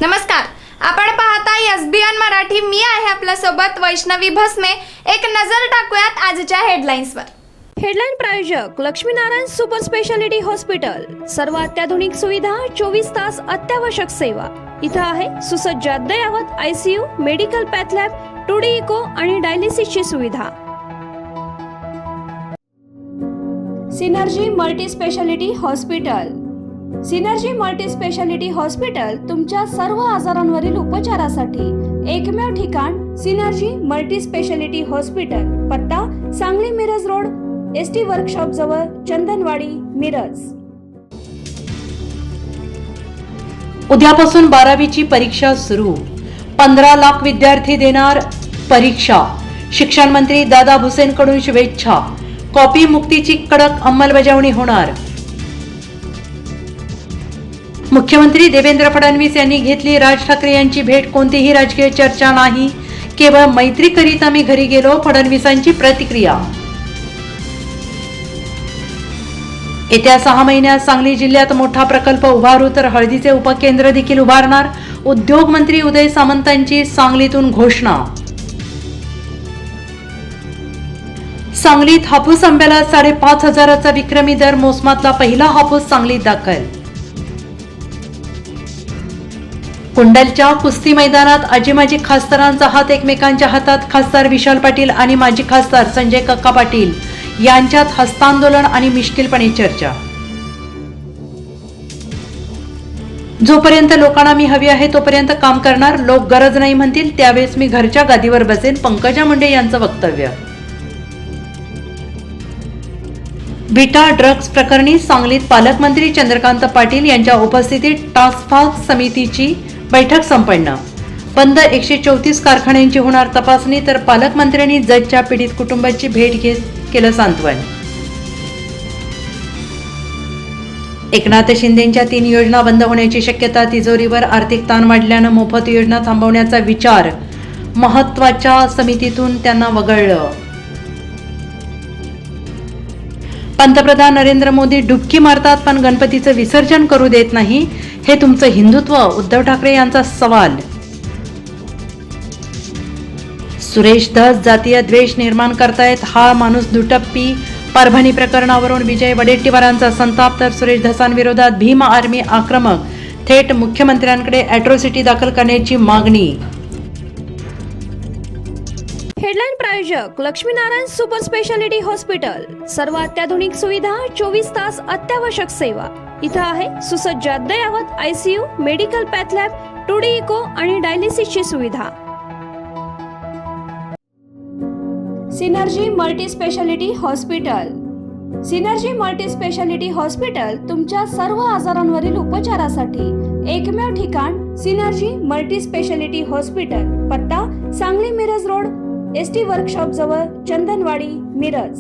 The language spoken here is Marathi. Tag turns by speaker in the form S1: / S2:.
S1: नमस्कार, आपण पाहताय एसबीएन मराठी. मी आहे आपल्या सोबत वैष्णवी भस्मे. एक नजर टाकूयात आजच्या हेडलाईन्सवर.
S2: हेडलाईन प्रायोजक लक्ष्मीनारायण सुपर स्पेशालिटी हॉस्पिटल. सर्व अत्याधुनिक सुविधा, 24 तास अत्यावश्यक सेवा. इथं आहे सुसज्ज अद्ययावत ICU, medical path lab, 2D echo आणि डायलिसिसची सुविधा. Synergy multi speciality hospital. Synergy multi speciality hospital तुमच्या सर्व आजारांवरील उपचारासाठी एकमेव ठिकाण. Synergy multi speciality hospital. पत्ता Sangli Miraj road, ST workshop जवळ, चंदनवाडी, मिरज.
S3: उद्यापासून 12वीची परीक्षा सुरू. 15 लाख विद्यार्थी देणार परीक्षा. शिक्षण मंत्री दादा भुसेंकडून शुभेच्छा. कॉपी मुक्तीची कडक अंमलबजावणी होणार. मुख्यमंत्री देवेंद्र फडणवीस यांनी घेतली राज ठाकरे यांची भेट. कोणतीही राजकीय चर्चा नाही, केवळ मैत्री करीत आम्ही घरी गेलो. फडणवीसांची प्रतिक्रिया. येत्या 6 महिन्यात सांगली जिल्ह्यात मोठा प्रकल्प उभारू, तर हळदीचे उपकेंद्र देखील उभारणार. उद्योग मंत्री उदय सामंतांची सांगलीतून घोषणा. सांगलीत हापूस आंब्याला 5,500चा विक्रमी दर. मोसमातला पहिला हापूस सांगलीत दाखल. कुंडलच्या कुस्ती मैदानात आजी माजी खासदारांचा हात एकमेकांच्या हातात. खासदार विशाल पाटील आणि माजी खासदार संजय कक्का पाटील यांच्यात हस्तांदोलन आणि मिश्किलपणे चर्चा. जोपर्यंत लोकांना मी हवी आहे तोपर्यंत काम करणार. लोक गरज नाही म्हणतील त्यावेळेस मी घरच्या गादीवर बसेन. पंकजा मुंडे यांचं वक्तव्य. विटा ड्रग्ज प्रकरणी सांगलीत पालकमंत्री चंद्रकांत पाटील यांच्या उपस्थितीत टास्क फोर्स समितीची बैठक संपन्न. बंद 134 कारखान्यांची होणार तपासणी, तर पालकमंत्र्यांनी जजच्या पीडित कुटुंबाची भेट घेत केलं सांत्वन. एकनाथ शिंदेंच्या 3 योजना बंद होण्याची शक्यता. तिजोरीवर आर्थिक ताण वाढल्यानं मोफत योजना थांबवण्याचा विचार. महत्त्वाच्या समितीतून त्यांना वगळलं. पंतप्रधान नरेंद्र मोदी डुबकी मारतात पण गणपतीचं विसर्जन करू देत नाही. हे तुमचं हिंदुत्व? उद्धव ठाकरे यांचा सवाल. सुरेश धस जातीय द्वेष निर्माण करतायत. हा माणूस दुटप्पी. परभणी प्रकरणावरून विजय वडेट्टीवारांचा संताप, तर सुरेश धसांविरोधात भीम आर्मी आक्रमक. थेट मुख्यमंत्र्यांकडे अॅट्रॉसिटी दाखल करण्याची मागणी.
S2: हेडलाईन प्रायोजक लक्ष्मीनारायण सुपर स्पेशालिटी हॉस्पिटल. सर्व अत्याधुनिक सुविधा, 24 तास अत्यावश्यक सेवा. इथं आहे सुसज्ज अद्ययावत ICU, medical path lab, 2D echo आणि डायलिसिसची सुविधा. Synergy multi speciality hospital. Synergy multi speciality hospital तुमच्या सर्व आजारांवरील उपचारासाठी एकमेव ठिकाण. Synergy multi speciality hospital. पत्ता Sangli Miraj road, ST workshop जवळ, चंदनवाडी, मिरज.